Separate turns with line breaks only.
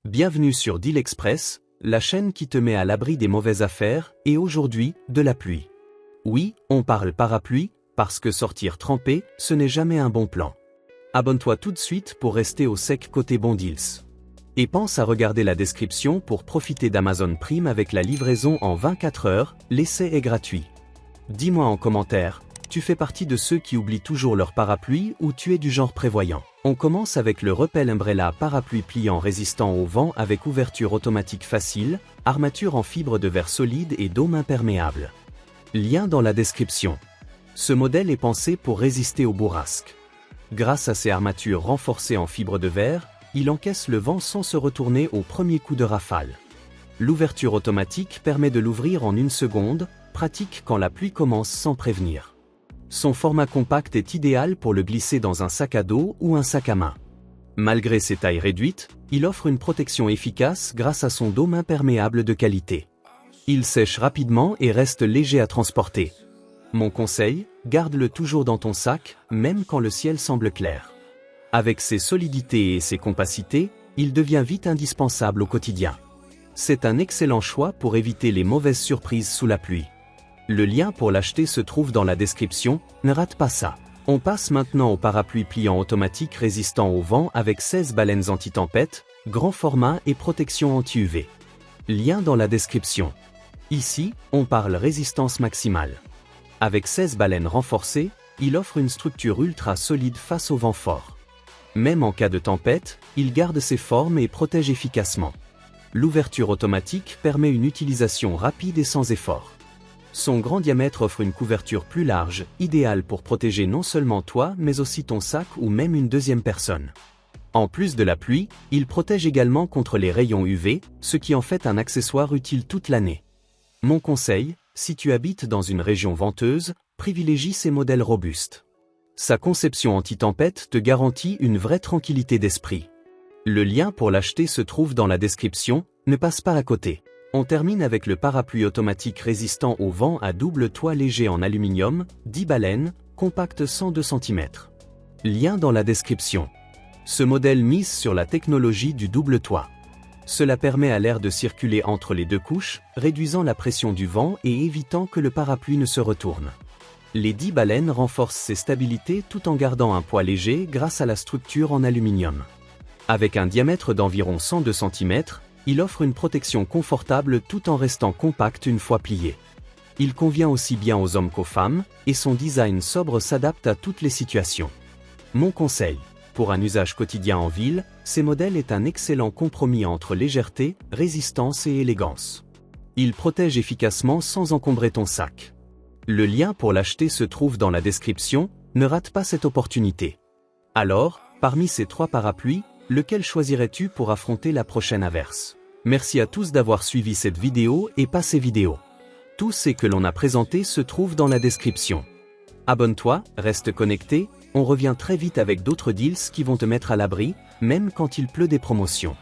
Bienvenue sur Deal Express, la chaîne qui te met à l'abri des mauvaises affaires, et aujourd'hui, de la pluie. Oui, on parle parapluie, parce que sortir trempé, ce n'est jamais un bon plan. Abonne-toi tout de suite pour rester au sec côté Bon Deals. Et pense à regarder la description pour profiter d'Amazon Prime avec la livraison en 24 heures, l'essai est gratuit. Dis-moi en commentaire, tu fais partie de ceux qui oublient toujours leur parapluie ou tu es du genre prévoyant? On commence avec le Repel Umbrella parapluie pliant résistant au vent avec ouverture automatique facile, armature en fibre de verre solide et dôme imperméable. Lien dans la description. Ce modèle est pensé pour résister aux bourrasques. Grâce à ses armatures renforcées en fibre de verre, il encaisse le vent sans se retourner au premier coup de rafale. L'ouverture automatique permet de l'ouvrir en 1 seconde, pratique quand la pluie commence sans prévenir. Son format compact est idéal pour le glisser dans un sac à dos ou un sac à main. Malgré ses tailles réduites, il offre une protection efficace grâce à son dôme imperméable de qualité. Il sèche rapidement et reste léger à transporter. Mon conseil, garde-le toujours dans ton sac, même quand le ciel semble clair. Avec ses solidités et ses compacités, il devient vite indispensable au quotidien. C'est un excellent choix pour éviter les mauvaises surprises sous la pluie. Le lien pour l'acheter se trouve dans la description, ne rate pas ça. On passe maintenant au parapluie pliant automatique résistant au vent avec 16 baleines anti-tempête, grand format et protection anti-UV. Lien dans la description. Ici, on parle résistance maximale. Avec 16 baleines renforcées, il offre une structure ultra solide face au vent fort. Même en cas de tempête, il garde ses formes et protège efficacement. L'ouverture automatique permet une utilisation rapide et sans effort. Son grand diamètre offre une couverture plus large, idéale pour protéger non seulement toi mais aussi ton sac ou même une deuxième personne. En plus de la pluie, il protège également contre les rayons UV, ce qui en fait un accessoire utile toute l'année. Mon conseil, si tu habites dans une région venteuse, privilégie ces modèles robustes. Sa conception anti-tempête te garantit une vraie tranquillité d'esprit. Le lien pour l'acheter se trouve dans la description, ne passe pas à côté. On termine avec le parapluie automatique résistant au vent à double toit léger en aluminium, 10 baleines, compact 102 cm. Lien dans la description. Ce modèle mise sur la technologie du double toit. Cela permet à l'air de circuler entre les deux couches, réduisant la pression du vent et évitant que le parapluie ne se retourne. Les 10 baleines renforcent ses stabilités tout en gardant un poids léger grâce à la structure en aluminium. Avec un diamètre d'environ 102 cm, il offre une protection confortable tout en restant compact une fois plié. Il convient aussi bien aux hommes qu'aux femmes, et son design sobre s'adapte à toutes les situations. Mon conseil, pour un usage quotidien en ville, ces modèles est un excellent compromis entre légèreté, résistance et élégance. Il protège efficacement sans encombrer ton sac. Le lien pour l'acheter se trouve dans la description, ne rate pas cette opportunité. Alors, parmi ces 3 parapluies, lequel choisirais-tu pour affronter la prochaine averse? Merci à tous d'avoir suivi cette vidéo et pas ces vidéos. Tout ce que l'on a présenté se trouve dans la description. Abonne-toi, reste connecté, on revient très vite avec d'autres deals qui vont te mettre à l'abri, même quand il pleut des promotions.